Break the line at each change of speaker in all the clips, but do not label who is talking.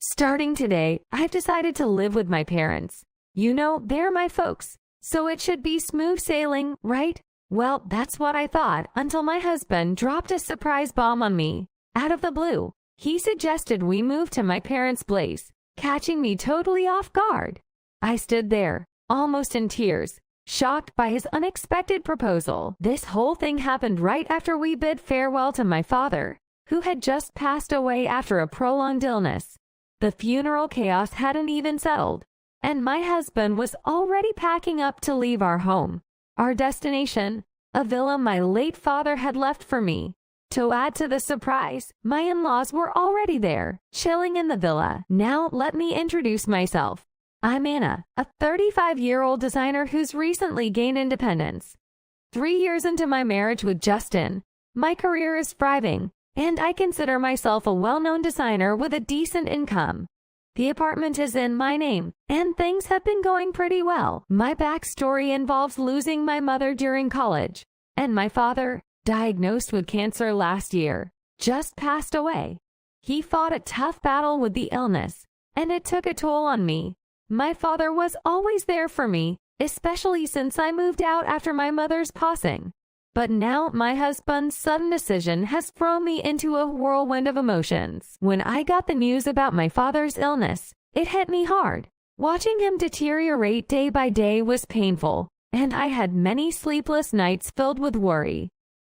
Starting today, I've decided to live with my parents. You know, they're my folks, so it should be smooth sailing, right? Well, that's what I thought until my husband dropped a surprise bomb on me. Out of the blue, he suggested we move to my parents' place, catching me totally off guard. I stood there, almost in tears, shocked by his unexpected proposal. This whole thing happened right after we bid farewell to my father, who had just passed away after a prolonged illness. The funeral chaos hadn't even settled, and my husband was already packing up to leave our home, our destination, a villa my late father had left for me. To add to the surprise, my in-laws were already there, chilling in the villa. Now let me introduce myself. I'm Anna, a 35-year-old designer who's recently gained independence. 3 years into my marriage with Justin, my career is thriving, and I consider myself a well-known designer with a decent income. The apartment is in my name, and things have been going pretty well. My backstory involves losing my mother during college, and my father, diagnosed with cancer last year, just passed away. He fought a tough battle with the illness, and it took a toll on me. My father was always there for me, especially since I moved out after my mother's passing. But now my husband's sudden decision has thrown me into a whirlwind of emotions. When I got the news about my father's illness, it hit me hard. Watching him deteriorate day by day was painful, and I had many sleepless nights filled with worry.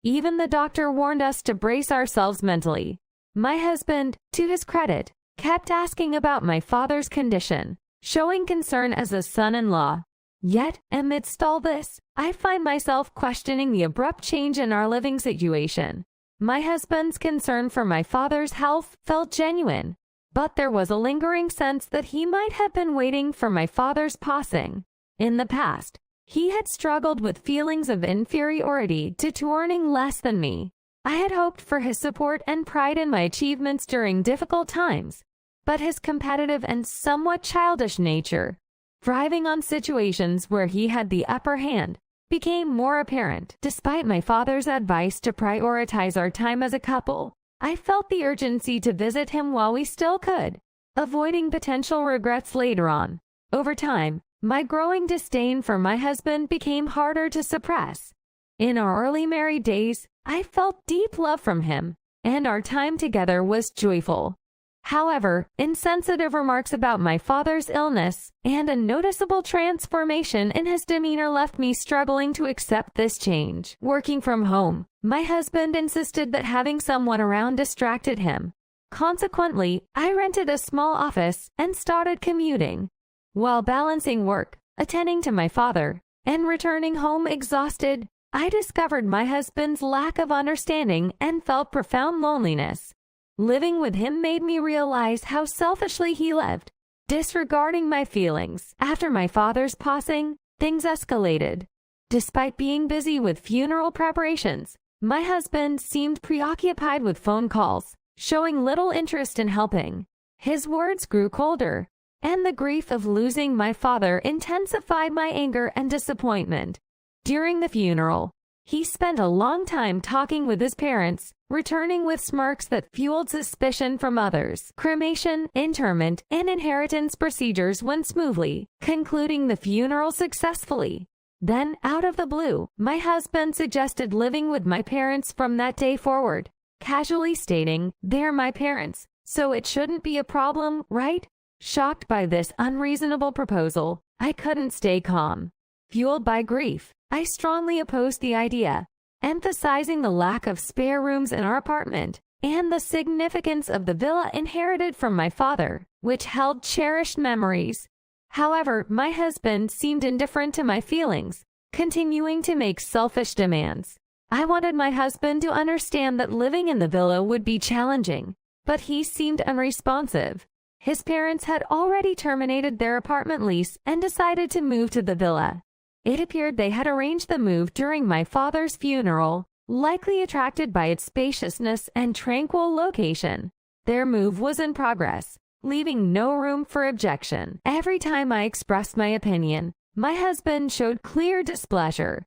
Even the doctor warned us to brace ourselves mentally. My husband, to his credit, kept asking about my father's condition, showing concern as a son-in-law. Yet, amidst all this, I find myself questioning the abrupt change in our living situation. My husband's concern for my father's health felt genuine, but there was a lingering sense that he might have been waiting for my father's passing. In the past, he had struggled with feelings of inferiority due to earning less than me. I had hoped for his support and pride in my achievements during difficult times, but his competitive and somewhat childish nature, thriving on situations where he had the upper hand, became more apparent. Despite my father's advice to prioritize our time as a couple, I felt the urgency to visit him while we still could, avoiding potential regrets later on. Over time, my growing disdain for my husband became harder to suppress. In our early married days, I felt deep love from him, and our time together was joyful. However, insensitive remarks about my father's illness and a noticeable transformation in his demeanor left me struggling to accept this change. Working from home, my husband insisted that having someone around distracted him. Consequently, I rented a small office and started commuting. While balancing work, attending to my father, and returning home exhausted, I discovered my husband's lack of understanding and felt profound loneliness. Living with him made me realize how selfishly he lived, disregarding my feelings. After my father's passing, things escalated. Despite being busy with funeral preparations, my husband seemed preoccupied with phone calls, showing little interest in helping. His words grew colder, and the grief of losing my father intensified my anger and disappointment. During the funeral, he spent a long time talking with his parents, returning with smirks that fueled suspicion from others. Cremation, interment, and inheritance procedures went smoothly, concluding the funeral successfully. Then, out of the blue, my husband suggested living with my parents from that day forward, casually stating, "They're my parents, so it shouldn't be a problem, right?" Shocked by this unreasonable proposal, I couldn't stay calm. Fueled by grief, I strongly opposed the idea, emphasizing the lack of spare rooms in our apartment and the significance of the villa inherited from my father, which held cherished memories. However, my husband seemed indifferent to my feelings, continuing to make selfish demands. I wanted my husband to understand that living in the villa would be challenging, but he seemed unresponsive. His parents had already terminated their apartment lease and decided to move to the villa. It appeared they had arranged the move during my father's funeral, likely attracted by its spaciousness and tranquil location. Their move was in progress, leaving no room for objection. Every time I expressed my opinion, my husband showed clear displeasure.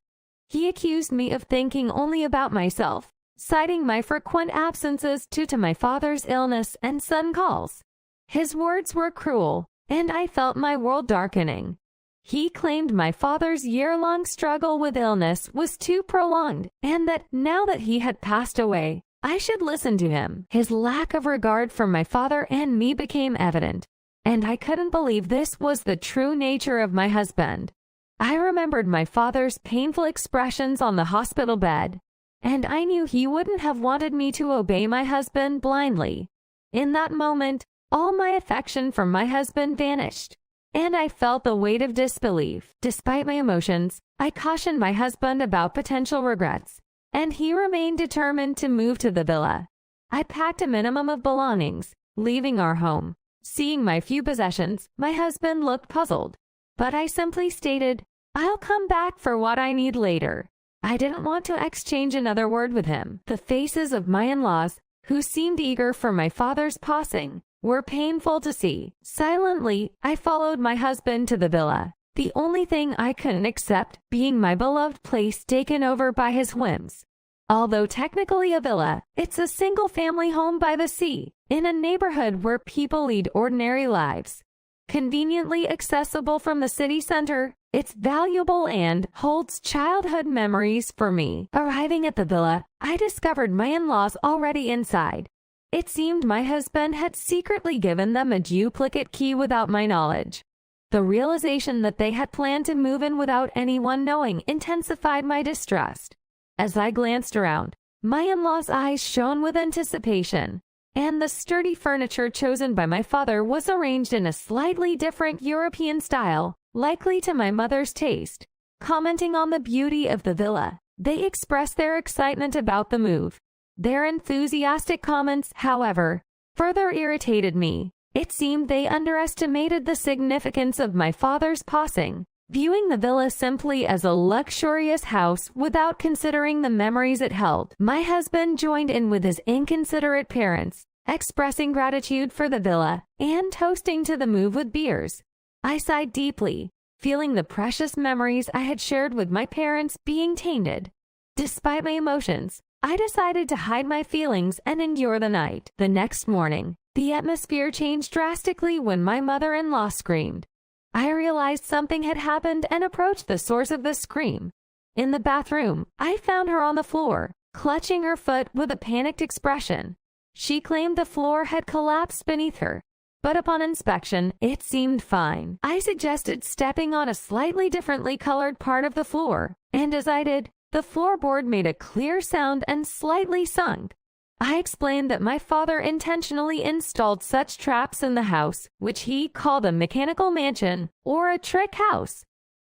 He accused me of thinking only about myself, citing my frequent absences due to my father's illness and sudden calls. His words were cruel, and I felt my world darkening. He claimed my father's year-long struggle with illness was too prolonged, and that now that he had passed away, I should listen to him. His lack of regard for my father and me became evident, and I couldn't believe this was the true nature of my husband. I remembered my father's painful expressions on the hospital bed, and I knew he wouldn't have wanted me to obey my husband blindly. In that moment, all my affection for my husband vanished, and I felt the weight of disbelief. Despite my emotions, I cautioned my husband about potential regrets, and he remained determined to move to the villa. I packed a minimum of belongings, leaving our home. Seeing my few possessions, my husband looked puzzled, but I simply stated, "I'll come back for what I need later." I didn't want to exchange another word with him. The faces of my in-laws, who seemed eager for my father's passing, were painful to see. Silently, I followed my husband to the villa, the only thing I couldn't accept being my beloved place taken over by his whims. Although technically a villa, it's a single-family home by the sea, in a neighborhood where people lead ordinary lives. Conveniently accessible from the city center, it's valuable and holds childhood memories for me. Arriving at the villa, I discovered my in-laws already inside. It seemed my husband had secretly given them a duplicate key without my knowledge. The realization that they had planned to move in without anyone knowing intensified my distrust. As I glanced around, my in-laws' eyes shone with anticipation, and the sturdy furniture chosen by my father was arranged in a slightly different European style, likely to my mother's taste. Commenting on the beauty of the villa, they expressed their excitement about the move. Their enthusiastic comments, however, further irritated me. It seemed they underestimated the significance of my father's passing, viewing the villa simply as a luxurious house without considering the memories it held. My husband joined in with his inconsiderate parents, expressing gratitude for the villa and toasting to the move with beers. I sighed deeply, feeling the precious memories I had shared with my parents being tainted. Despite my emotions, I decided to hide my feelings and endure the night. The next morning, the atmosphere changed drastically when my mother-in-law screamed. I realized something had happened and approached the source of the scream. In the bathroom, I found her on the floor, clutching her foot with a panicked expression. She claimed the floor had collapsed beneath her, but upon inspection, it seemed fine. I suggested stepping on a slightly differently colored part of the floor, and as I did, the floorboard made a clear sound and slightly sunk. I explained that my father intentionally installed such traps in the house, which he called a mechanical mansion or a trick house.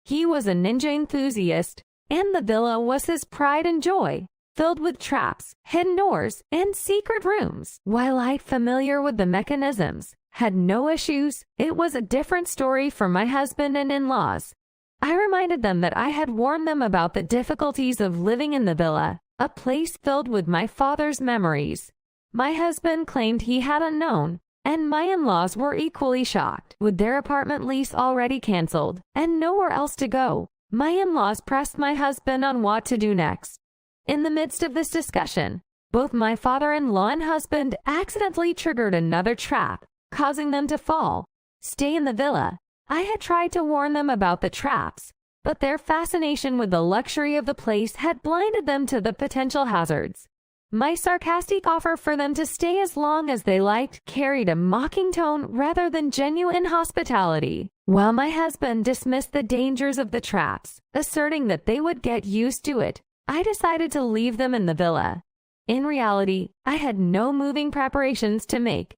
He was a ninja enthusiast, and the villa was his pride and joy, filled with traps, hidden doors, and secret rooms. While I, familiar with the mechanisms, had no issues, it was a different story for my husband and in-laws. I reminded them that I had warned them about the difficulties of living in the villa, a place filled with my father's memories. My husband claimed he hadn't known, and my in-laws were equally shocked. With their apartment lease already canceled, and nowhere else to go, my in-laws pressed my husband on what to do next. In the midst of this discussion, both my father-in-law and husband accidentally triggered another trap, causing them to fall. Stay in the villa. I had tried to warn them about the traps, but their fascination with the luxury of the place had blinded them to the potential hazards. My sarcastic offer for them to stay as long as they liked carried a mocking tone rather than genuine hospitality. While my husband dismissed the dangers of the traps, asserting that they would get used to it, I decided to leave them in the villa. In reality, I had no moving preparations to make.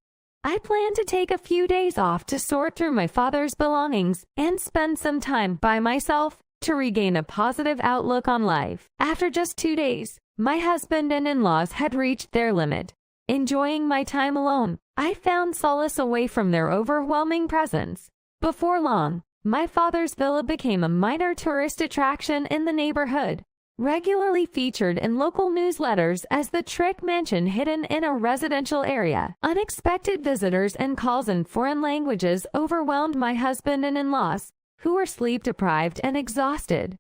I planned to take a few days off to sort through my father's belongings and spend some time by myself to regain a positive outlook on life. After just 2 days, my husband and in-laws had reached their limit. Enjoying my time alone, I found solace away from their overwhelming presence. Before long, my father's villa became a minor tourist attraction in the neighborhood, regularly featured in local newsletters as the trick mansion hidden in a residential area. Unexpected visitors and calls in foreign languages overwhelmed my husband and in-laws, who were sleep-deprived and exhausted.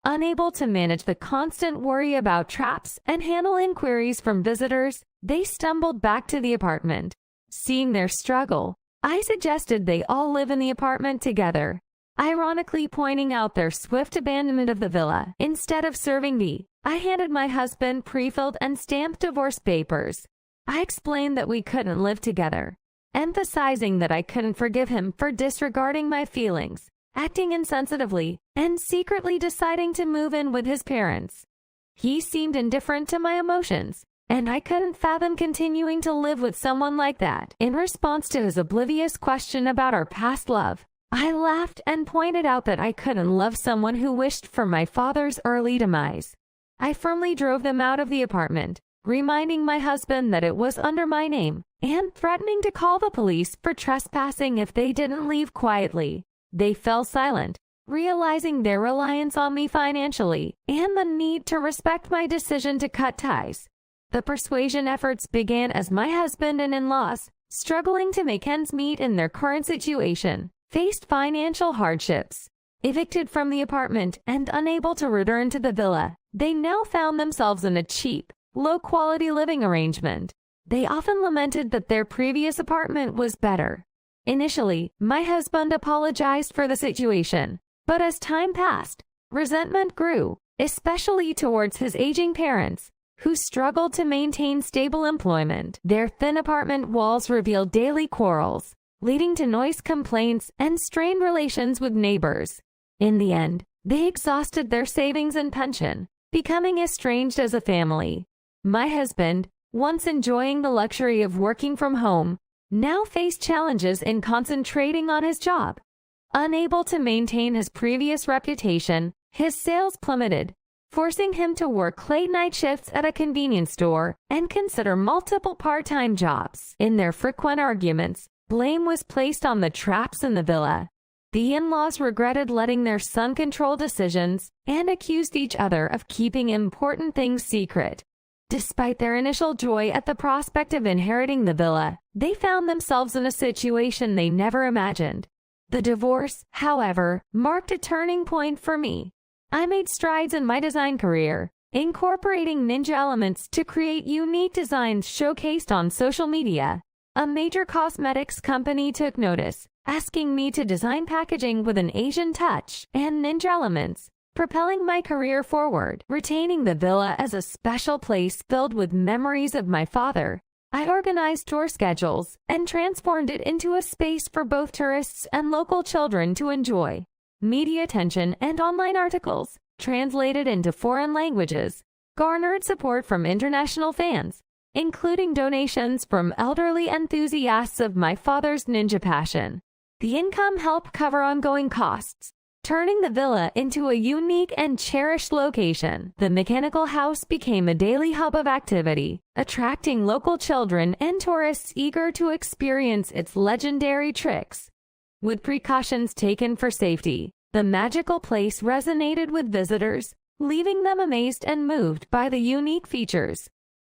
Unable to manage the constant worry about traps and handle inquiries from visitors, they stumbled back to the apartment. Seeing their struggle, I suggested they all live in the apartment together, ironically pointing out their swift abandonment of the villa. Instead of serving me, I handed my husband pre-filled and stamped divorce papers. I explained that we couldn't live together, emphasizing that I couldn't forgive him for disregarding my feelings, acting insensitively, and secretly deciding to move in with his parents. He seemed indifferent to my emotions, and I couldn't fathom continuing to live with someone like that. In response to his oblivious question about our past love, I laughed and pointed out that I couldn't love someone who wished for my father's early demise. I firmly drove them out of the apartment, reminding my husband that it was under my name, and threatening to call the police for trespassing if they didn't leave quietly. They fell silent, realizing their reliance on me financially and the need to respect my decision to cut ties. The persuasion efforts began as my husband and in-laws, struggling to make ends meet in their current situation, faced financial hardships. Evicted from the apartment and unable to return to the villa, they now found themselves in a cheap, low-quality living arrangement. They often lamented that their previous apartment was better. Initially, my husband apologized for the situation, but as time passed, resentment grew, especially towards his aging parents, who struggled to maintain stable employment. Their thin apartment walls revealed daily quarrels, leading to noise complaints and strained relations with neighbors. In the end, they exhausted their savings and pension, becoming estranged as a family. My husband, once enjoying the luxury of working from home, now faced challenges in concentrating on his job. Unable to maintain his previous reputation, his sales plummeted, forcing him to work late-night shifts at a convenience store and consider multiple part-time jobs. In their frequent arguments, blame was placed on the traps in the villa. The in-laws regretted letting their son control decisions and accused each other of keeping important things secret. Despite their initial joy at the prospect of inheriting the villa, they found themselves in a situation they never imagined. The divorce, however, marked a turning point for me. I made strides in my design career, incorporating ninja elements to create unique designs showcased on social media. A major cosmetics company took notice, asking me to design packaging with an Asian touch and ninja elements, propelling my career forward. Retaining the villa as a special place filled with memories of my father, I organized tour schedules and transformed it into a space for both tourists and local children to enjoy. Media attention and online articles, translated into foreign languages, garnered support from international fans, including donations from elderly enthusiasts of my father's ninja passion. The income helped cover ongoing costs, turning the villa into a unique and cherished location. The mechanical house became a daily hub of activity, attracting local children and tourists eager to experience its legendary tricks. With precautions taken for safety, the magical place resonated with visitors, leaving them amazed and moved by the unique features.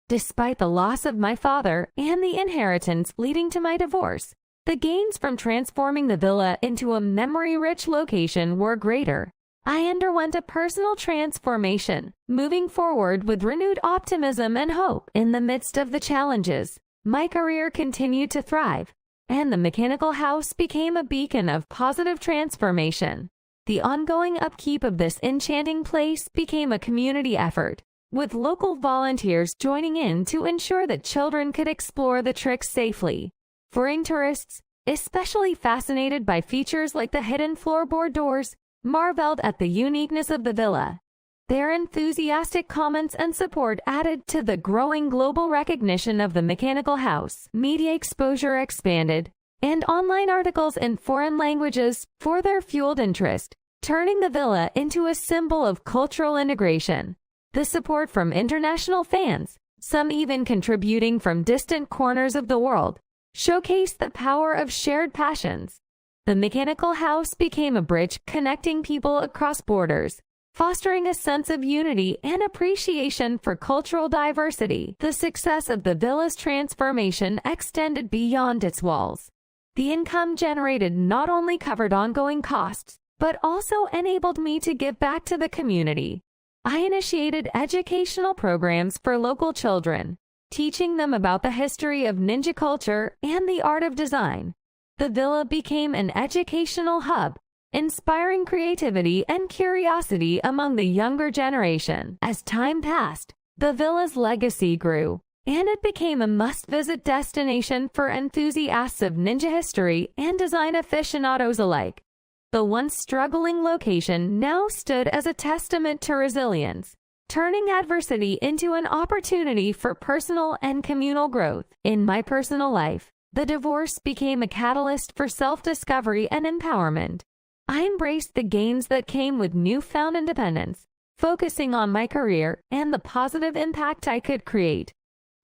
Despite the loss of my father and the inheritance leading to my divorce, the gains from transforming the villa into a memory-rich location were greater. I underwent a personal transformation, moving forward with renewed optimism and hope. In the midst of the challenges, my career continued to thrive, and the mechanical house became a beacon of positive transformation. The ongoing upkeep of this enchanting place became a community effort, with local volunteers joining in to ensure that children could explore the tricks safely. Foreign tourists, especially fascinated by features like the hidden floorboard doors, marveled at the uniqueness of the villa. Their enthusiastic comments and support added to the growing global recognition of the mechanical house. Media exposure expanded, and online articles in foreign languages further fueled interest, turning the villa into a symbol of cultural integration. The support from international fans, some even contributing from distant corners of the world, showcased the power of shared passions. The mechanical house became a bridge connecting people across borders, fostering a sense of unity and appreciation for cultural diversity. The success of the villa's transformation extended beyond its walls. The income generated not only covered ongoing costs, but also enabled me to give back to the community. I initiated educational programs for local children, teaching them about the history of ninja culture and the art of design. The villa became an educational hub, inspiring creativity and curiosity among the younger generation. As time passed, the villa's legacy grew, and it became a must-visit destination for enthusiasts of ninja history and design aficionados alike. The once struggling location now stood as a testament to resilience, turning adversity into an opportunity for personal and communal growth. In my personal life, the divorce became a catalyst for self-discovery and empowerment. I embraced the gains that came with newfound independence, focusing on my career and the positive impact I could create.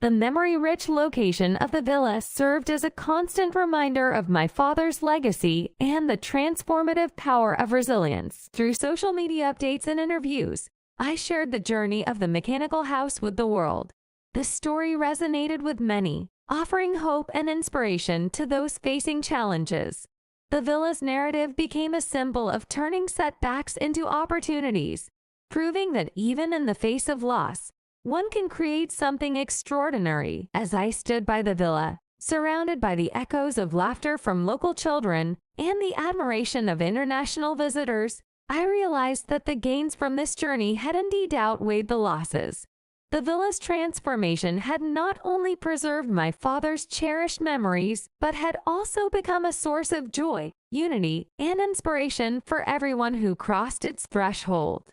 The memory-rich location of the villa served as a constant reminder of my father's legacy and the transformative power of resilience. Through social media updates and interviews, I shared the journey of the mechanical house with the world. The story resonated with many, offering hope and inspiration to those facing challenges. The villa's narrative became a symbol of turning setbacks into opportunities, proving that even in the face of loss, one can create something extraordinary. As I stood by the villa, surrounded by the echoes of laughter from local children and the admiration of international visitors, I realized that the gains from this journey had indeed outweighed the losses. The villa's transformation had not only preserved my father's cherished memories, but had also become a source of joy, unity, and inspiration for everyone who crossed its threshold.